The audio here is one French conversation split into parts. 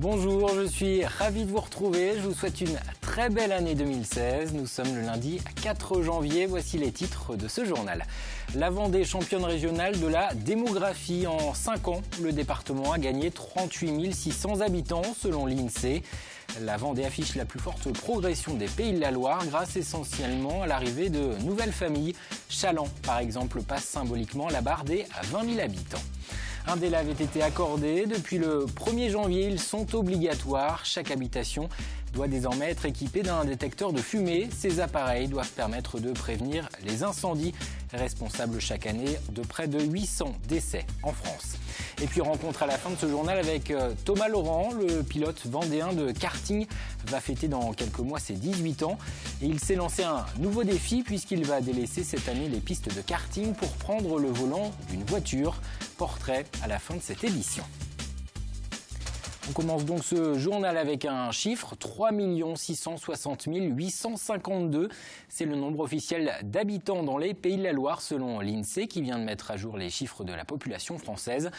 Bonjour, je suis ravi de vous retrouver. Je vous souhaite une très belle année 2016. Nous sommes le lundi 4 janvier. Voici les titres de ce journal. La Vendée championne régionale de la démographie. En 5 ans, le département a gagné 38 600 habitants selon l'INSEE. La Vendée affiche la plus forte progression des Pays de la Loire grâce essentiellement à l'arrivée de nouvelles familles. Chaland, par exemple, passe symboliquement la barre des 20 000 habitants. Un délai avait été accordé. Depuis le 1er janvier, ils sont obligatoires. Chaque habitation doit désormais être équipée d'un détecteur de fumée. Ces appareils doivent permettre de prévenir les incendies, responsables chaque année de près de 800 décès en France. Et puis rencontre à la fin de ce journal avec Thomas Laurent, le pilote vendéen de karting, va fêter dans quelques mois ses 18 ans. Et il s'est lancé un nouveau défi puisqu'il va délaisser cette année les pistes de karting pour prendre le volant d'une voiture. Portrait à la fin de cette édition. On commence donc ce journal avec un chiffre, 3 660 852. C'est le nombre officiel d'habitants dans les Pays de la Loire selon l'INSEE qui vient de mettre à jour les chiffres de la population française.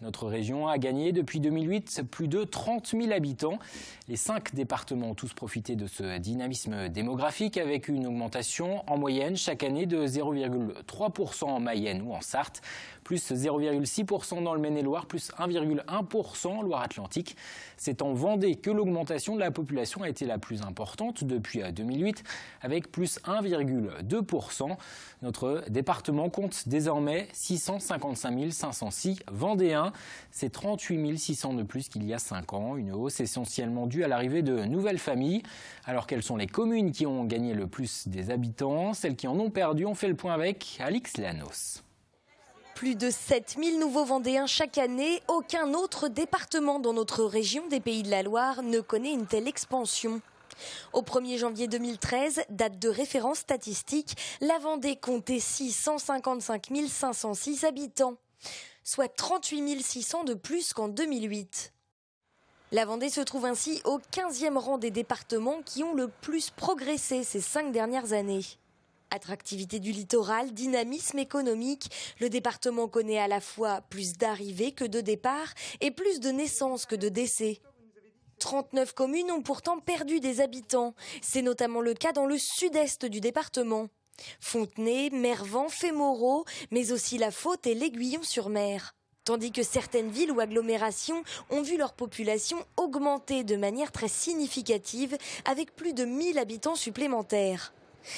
Notre région a gagné depuis 2008 plus de 30 000 habitants. Les 5 départements ont tous profité de ce dynamisme démographique avec une augmentation en moyenne chaque année de 0,3% en Mayenne ou en Sarthe, plus 0,6% dans le Maine-et-Loire, plus 1,1% en Loire-Atlantique. C'est en Vendée que l'augmentation de la population a été la plus importante depuis 2008, avec plus 1,2%. Notre département compte désormais 655 506 Vendéens. C'est 38 600 de plus qu'il y a 5 ans. Une hausse essentiellement due à l'arrivée de nouvelles familles. Alors quelles sont les communes qui ont gagné le plus des habitants? Celles qui en ont perdu, on fait le point avec Alix Lanos. Plus de 7 000 nouveaux Vendéens chaque année. Aucun autre département dans notre région des Pays de la Loire ne connaît une telle expansion. Au 1er janvier 2013, date de référence statistique, la Vendée comptait 655 506 habitants, soit 38 600 de plus qu'en 2008. La Vendée se trouve ainsi au 15e rang des départements qui ont le plus progressé ces 5 dernières années. Attractivité du littoral, dynamisme économique, le département connaît à la fois plus d'arrivées que de départs et plus de naissances que de décès. 39 communes ont pourtant perdu des habitants. C'est notamment le cas dans le sud-est du département. Fontenay, Mervan, Fémoraux, mais aussi La Faute et l'Aiguillon-sur-Mer. Tandis que certaines villes ou agglomérations ont vu leur population augmenter de manière très significative avec plus de 1000 habitants supplémentaires.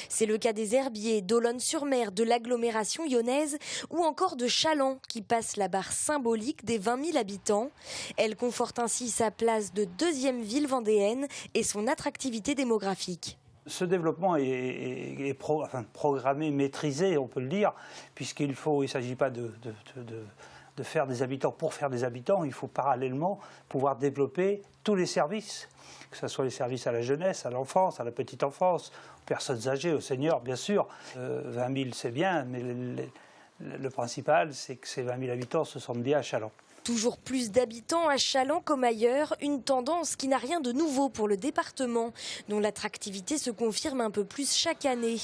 C'est le cas des Herbiers, d'Olonne-sur-Mer, de l'agglomération lyonnaise ou encore de Chaland qui passe la barre symbolique des 20 000 habitants. Elle conforte ainsi sa place de deuxième ville vendéenne et son attractivité démographique. Ce développement est programmé, maîtrisé, on peut le dire, puisqu'il ne s'agit pas de faire des habitants pour faire des habitants, il faut parallèlement pouvoir développer tous les services, que ce soit les services à la jeunesse, à l'enfance, à la petite enfance, aux personnes âgées, aux seniors, bien sûr. 20 000, c'est bien, mais le principal, c'est que ces 20 000 habitants se sentent bien à Chaland. Toujours plus d'habitants à Chaland comme ailleurs, une tendance qui n'a rien de nouveau pour le département, dont l'attractivité se confirme un peu plus chaque année.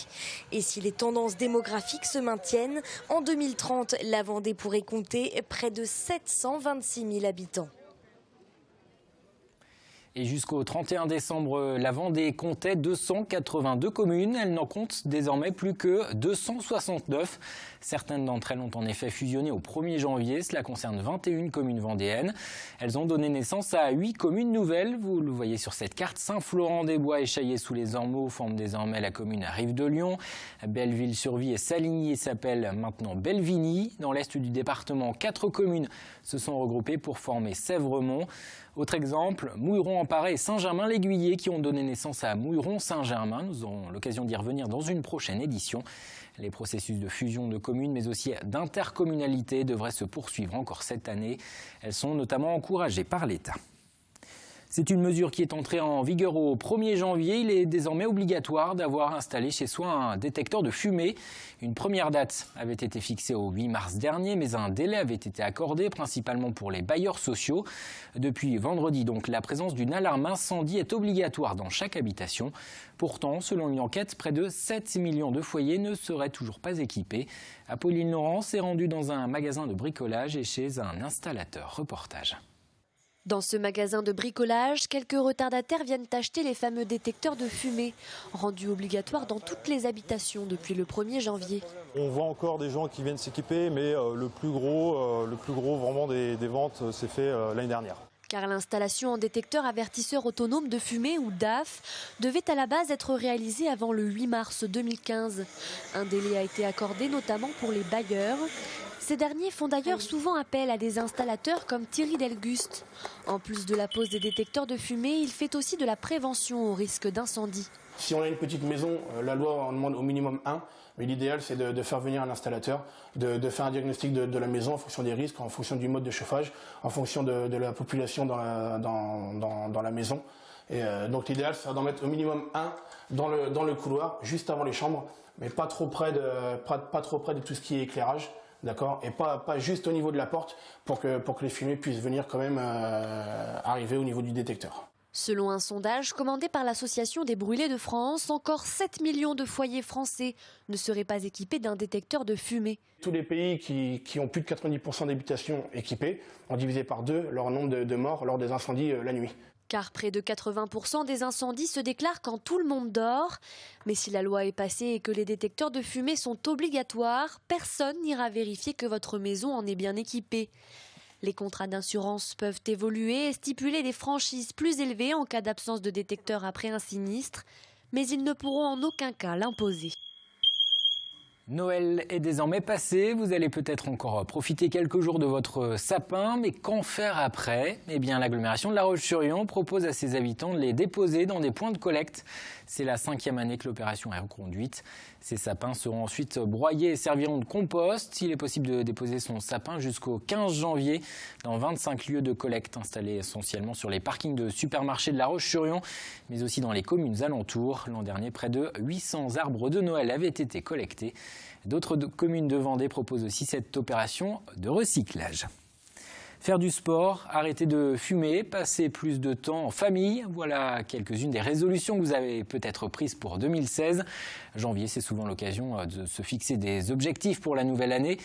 Et si les tendances démographiques se maintiennent, en 2030, la Vendée pourrait compter près de 726 000 habitants. Et jusqu'au 31 décembre, la Vendée comptait 282 communes. Elle n'en compte désormais plus que 269. Certaines d'entre elles ont en effet fusionné au 1er janvier. Cela concerne 21 communes vendéennes. Elles ont donné naissance à 8 communes nouvelles. Vous le voyez sur cette carte. Saint-Florent-des-Bois et Chaillé-sous-les-Ormeaux forment désormais la commune à Rive-de-Lyon. Belleville-sur-Vie et Saligny s'appellent maintenant Belvigny. Dans l'est du département, 4 communes se sont regroupées pour former Sèvremont. Autre exemple, Mouilleron-en-Paray et Saint-Germain-l'Aiguillé qui ont donné naissance à Mouilleron-Saint-Germain. Nous aurons l'occasion d'y revenir dans une prochaine édition. Les processus de fusion de communes mais aussi d'intercommunalité devraient se poursuivre encore cette année. Elles sont notamment encouragées par l'État. C'est une mesure qui est entrée en vigueur au 1er janvier. Il est désormais obligatoire d'avoir installé chez soi un détecteur de fumée. Une première date avait été fixée au 8 mars dernier, mais un délai avait été accordé, principalement pour les bailleurs sociaux. Depuis vendredi, donc, la présence d'une alarme incendie est obligatoire dans chaque habitation. Pourtant, selon une enquête, près de 7 millions de foyers ne seraient toujours pas équipés. Apolline Laurent s'est rendue dans un magasin de bricolage et chez un installateur. Reportage. Dans ce magasin de bricolage, quelques retardataires viennent acheter les fameux détecteurs de fumée, rendus obligatoires dans toutes les habitations depuis le 1er janvier. On voit encore des gens qui viennent s'équiper, mais le plus gros vraiment des ventes s'est fait l'année dernière. Car l'installation en détecteur avertisseur autonome de fumée ou DAF devait à la base être réalisée avant le 8 mars 2015. Un délai a été accordé notamment pour les bailleurs. Ces derniers font d'ailleurs souvent appel à des installateurs comme Thierry Delguste. En plus de la pose des détecteurs de fumée, il fait aussi de la prévention au risque d'incendie. Si on a une petite maison, la loi en demande au minimum 1, mais l'idéal c'est de faire venir un installateur, de faire un diagnostic de la maison en fonction des risques, en fonction du mode de chauffage, en fonction de la population dans la maison. Et donc l'idéal c'est d'en mettre au minimum 1 dans le couloir, juste avant les chambres, mais pas trop près de tout ce qui est éclairage. D'accord, et pas juste au niveau de la porte pour que les fumées puissent venir quand même arriver au niveau du détecteur. Selon un sondage commandé par l'Association des brûlés de France, encore 7 millions de foyers français ne seraient pas équipés d'un détecteur de fumée. Tous les pays qui ont plus de 90% d'habitations équipées ont divisé par 2 leur nombre de morts lors des incendies la nuit. Car près de 80% des incendies se déclarent quand tout le monde dort. Mais si la loi est passée et que les détecteurs de fumée sont obligatoires, personne n'ira vérifier que votre maison en est bien équipée. Les contrats d'assurance peuvent évoluer et stipuler des franchises plus élevées en cas d'absence de détecteur après un sinistre, mais ils ne pourront en aucun cas l'imposer. Noël est désormais passé, vous allez peut-être encore profiter quelques jours de votre sapin, mais qu'en faire après ? Eh bien, l'agglomération de La Roche-sur-Yon propose à ses habitants de les déposer dans des points de collecte. C'est la 5e année que l'opération est reconduite. Ces sapins seront ensuite broyés et serviront de compost. Il est possible de déposer son sapin jusqu'au 15 janvier dans 25 lieux de collecte installés essentiellement sur les parkings de supermarchés de La Roche-sur-Yon, mais aussi dans les communes alentours. L'an dernier, près de 800 arbres de Noël avaient été collectés. D'autres communes de Vendée proposent aussi cette opération de recyclage. Faire du sport, arrêter de fumer, passer plus de temps en famille, voilà quelques-unes des résolutions que vous avez peut-être prises pour 2016. Janvier, c'est souvent l'occasion de se fixer des objectifs pour la nouvelle année.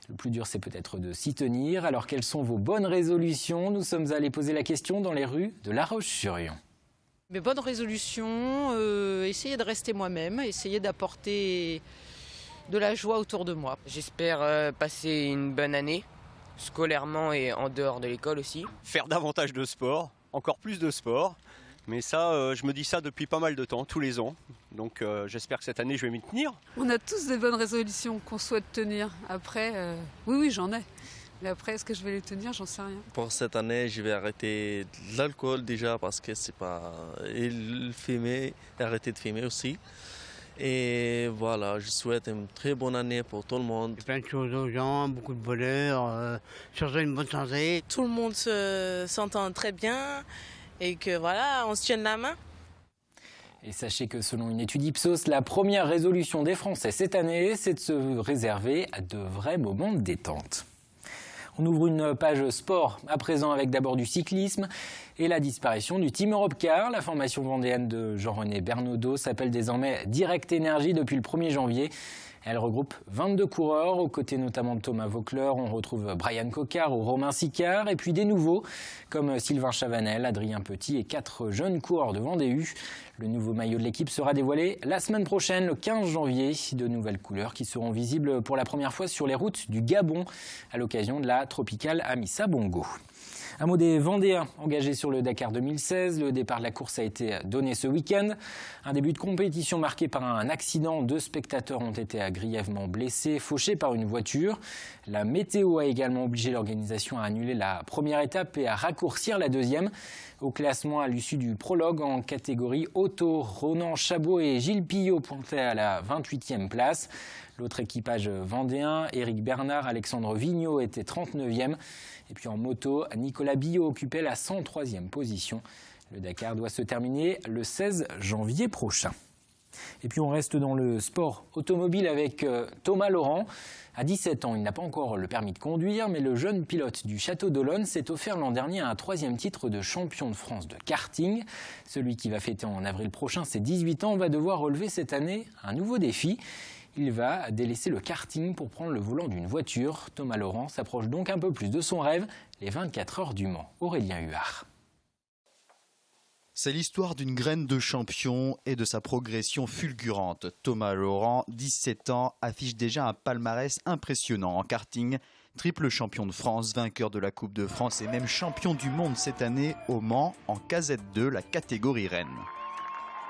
Le plus dur, c'est peut-être de s'y tenir. Alors, quelles sont vos bonnes résolutions ? Nous sommes allés poser la question dans les rues de La Roche-sur-Yon. Mes bonnes résolutions, essayer de rester moi-même, essayer d'apporter de la joie autour de moi. J'espère passer une bonne année, scolairement et en dehors de l'école aussi. Faire davantage de sport, encore plus de sport. Mais ça, je me dis ça depuis pas mal de temps, tous les ans. Donc j'espère que cette année, je vais m'y tenir. On a tous des bonnes résolutions qu'on souhaite tenir. Après, oui, j'en ai. Mais après, est-ce que je vais les tenir ? J'en sais rien. Pour cette année, je vais arrêter l'alcool déjà parce que c'est pas... Et le fumer, arrêter de fumer aussi. Et voilà, je souhaite une très bonne année pour tout le monde. Plein de choses aux gens, beaucoup de bonheur, surtout une bonne santé. Tout le monde s'entend très bien et que voilà, on se tienne la main. Et sachez que selon une étude Ipsos, la première résolution des Français cette année, c'est de se réserver à de vrais moments de détente. On ouvre une page sport à présent avec d'abord du cyclisme et la disparition du Team Europcar. La formation vendéenne de Jean-René Bernaudot s'appelle désormais Direct Énergie depuis le 1er janvier. Elle regroupe 22 coureurs, aux côtés notamment de Thomas Voeckler. On retrouve Brian Cocard ou Romain Sicard, et puis des nouveaux comme Sylvain Chavanel, Adrien Petit et 4 jeunes coureurs de Vendée U. Le nouveau maillot de l'équipe sera dévoilé la semaine prochaine, le 15 janvier. De nouvelles couleurs qui seront visibles pour la première fois sur les routes du Gabon à l'occasion de la Tropicale Amissa Bongo. Un mot des Vendéens engagés sur le Dakar 2016. Le départ de la course a été donné ce week-end. Un début de compétition marqué par un accident. 2 spectateurs ont été grièvement blessés, fauchés par une voiture. La météo a également obligé l'organisation à annuler la première étape et à raccourcir la deuxième. Au classement, à l'issue du prologue en catégorie auto, Ronan Chabot et Gilles Pillot pointaient à la 28e place. L'autre équipage vendéen, Éric Bernard, Alexandre Vigneault était 39e. Et puis en moto, Nicolas Billot occupait la 103e position. Le Dakar doit se terminer le 16 janvier prochain. Et puis on reste dans le sport automobile avec Thomas Laurent. À 17 ans, il n'a pas encore le permis de conduire, mais le jeune pilote du Château d'Olonne s'est offert l'an dernier un 3e titre de champion de France de karting. Celui qui va fêter en avril prochain ses 18 ans va devoir relever cette année un nouveau défi. Il va délaisser le karting pour prendre le volant d'une voiture. Thomas Laurent s'approche donc un peu plus de son rêve, les 24 heures du Mans. Aurélien Huard. C'est l'histoire d'une graine de champion et de sa progression fulgurante. Thomas Laurent, 17 ans, affiche déjà un palmarès impressionnant en karting. Triple champion de France, vainqueur de la Coupe de France et même champion du monde cette année au Mans en KZ2, la catégorie Rennes.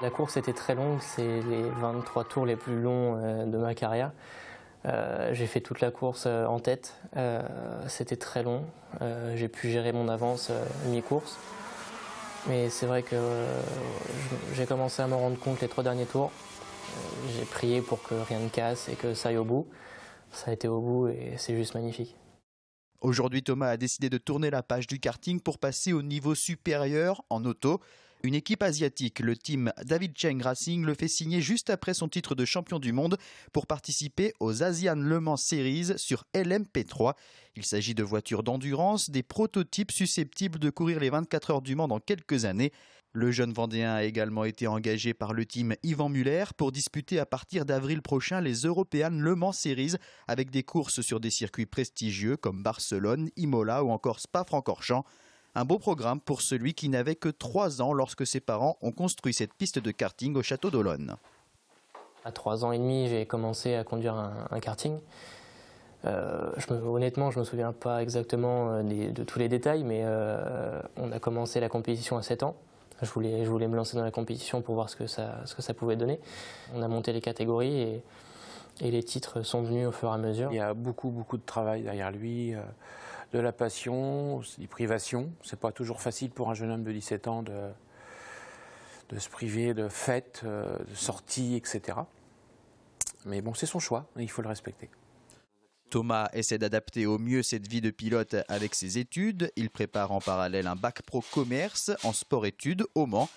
La course était très longue, c'est les 23 tours les plus longs de ma carrière. J'ai fait toute la course en tête, c'était très long. J'ai pu gérer mon avance mi-course. Mais c'est vrai que j'ai commencé à me rendre compte les 3 derniers tours. J'ai prié pour que rien ne casse et que ça aille au bout. Ça a été au bout et c'est juste magnifique. Aujourd'hui, Thomas a décidé de tourner la page du karting pour passer au niveau supérieur en auto. Une équipe asiatique, le team David Cheng Racing, le fait signer juste après son titre de champion du monde pour participer aux Asian Le Mans Series sur LMP3. Il s'agit de voitures d'endurance, des prototypes susceptibles de courir les 24 heures du Mans dans quelques années. Le jeune Vendéen a également été engagé par le team Yvan Muller pour disputer à partir d'avril prochain les European Le Mans Series avec des courses sur des circuits prestigieux comme Barcelone, Imola ou encore Spa-Francorchamps. Un beau programme pour celui qui n'avait que 3 ans lorsque ses parents ont construit cette piste de karting au château d'Olonne. À 3 ans et demi, j'ai commencé à conduire un karting. Honnêtement, je ne me souviens pas exactement de tous les détails, mais on a commencé la compétition à 7 ans. Je voulais me lancer dans la compétition pour voir ce que ça pouvait donner. On a monté les catégories et les titres sont venus au fur et à mesure. Il y a beaucoup de travail derrière lui, de la passion, des privations. C'est pas toujours facile pour un jeune homme de 17 ans de se priver de fêtes, de sorties, etc. Mais bon, c'est son choix et il faut le respecter. Thomas essaie d'adapter au mieux cette vie de pilote avec ses études. Il prépare en parallèle un bac pro commerce en sport-études au Mans.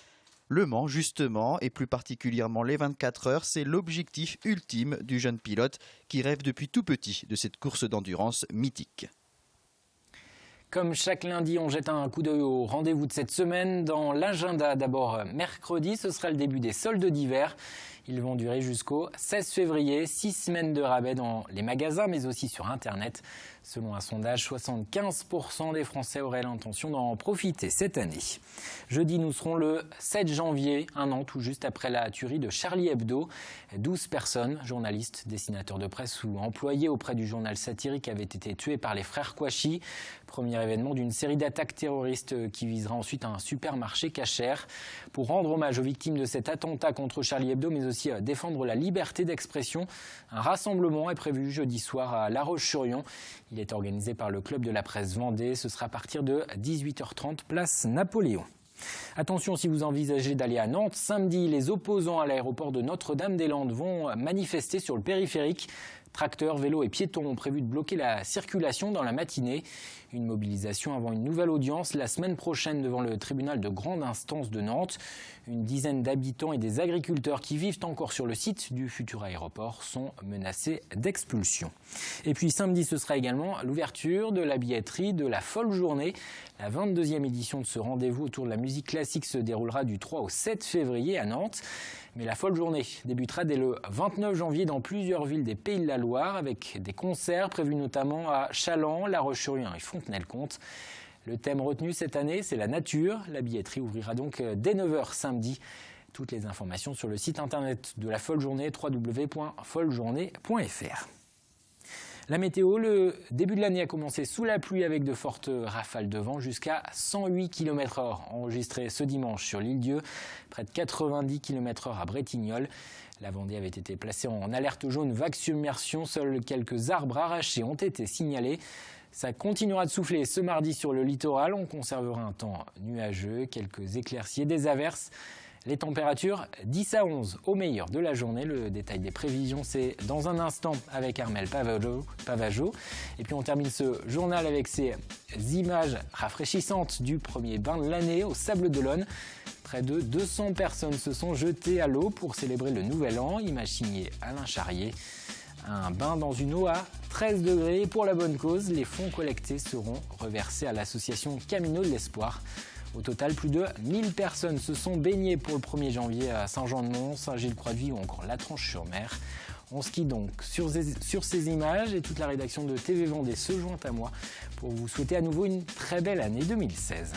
Le Mans, justement, et plus particulièrement les 24 heures, c'est l'objectif ultime du jeune pilote qui rêve depuis tout petit de cette course d'endurance mythique. Comme chaque lundi, on jette un coup d'œil au rendez-vous de cette semaine. Dans l'agenda, d'abord mercredi, ce sera le début des soldes d'hiver. Ils vont durer jusqu'au 16 février. 6 semaines de rabais dans les magasins, mais aussi sur Internet. Selon un sondage, 75% des Français auraient l'intention d'en profiter cette année. Jeudi, nous serons le 7 janvier, un an tout juste après la tuerie de Charlie Hebdo. 12 personnes, journalistes, dessinateurs de presse ou employés auprès du journal satirique, avaient été tués par les frères Kouachi. Premier événement d'une série d'attaques terroristes qui visera ensuite un supermarché cachère. Pour rendre hommage aux victimes de cet attentat contre Charlie Hebdo, mais aussi défendre la liberté d'expression, un rassemblement est prévu jeudi soir à La Roche-sur-Yon. Il est organisé par le Club de la Presse Vendée. Ce sera à partir de 18h30, place Napoléon. Attention, si vous envisagez d'aller à Nantes, samedi, les opposants à l'aéroport de Notre-Dame-des-Landes vont manifester sur le périphérique. Tracteurs, vélos et piétons ont prévu de bloquer la circulation dans la matinée. Une mobilisation avant une nouvelle audience la semaine prochaine devant le tribunal de grande instance de Nantes. Une dizaine d'habitants et des agriculteurs qui vivent encore sur le site du futur aéroport sont menacés d'expulsion. Et puis samedi, ce sera également l'ouverture de la billetterie de la Folle Journée. La 22e édition de ce rendez-vous autour de la musique classique se déroulera du 3 au 7 février à Nantes. Mais la Folle Journée débutera dès le 29 janvier dans plusieurs villes des Pays de la Loire avec des concerts prévus notamment à Challans, La Roche-sur-Yon et Fontenay-le-Comte. Le thème retenu cette année, c'est la nature. La billetterie ouvrira donc dès 9h samedi. Toutes les informations sur le site internet de la Folle Journée, www.follejournée.fr. La météo, le début de l'année a commencé sous la pluie avec de fortes rafales de vent jusqu'à 108 km/h enregistrées ce dimanche sur l'Île-Dieu, près de 90 km/h à Bretignolles. La Vendée avait été placée en alerte jaune vague submersion. Seuls quelques arbres arrachés ont été signalés. Ça continuera de souffler ce mardi sur le littoral. On conservera un temps nuageux, quelques éclaircies et des averses. Les températures 10 à 11 au meilleur de la journée. Le détail des prévisions, c'est dans un instant avec Armel Pavageau. Et puis on termine ce journal avec ces images rafraîchissantes du premier bain de l'année au Sable d'Olonne. Près de 200 personnes se sont jetées à l'eau pour célébrer le Nouvel An. Image signée Alain Charrier. Un bain dans une eau à 13 degrés pour la bonne cause. Les fonds collectés seront reversés à l'association Camino de l'Espoir. Au total, plus de 1000 personnes se sont baignées pour le 1er janvier à Saint-Jean-de-Mont, Saint-Gilles-Croix-de-Vie ou encore La Tranche-sur-Mer. On se quitte donc sur ces images et toute la rédaction de TV Vendée se joint à moi pour vous souhaiter à nouveau une très belle année 2016.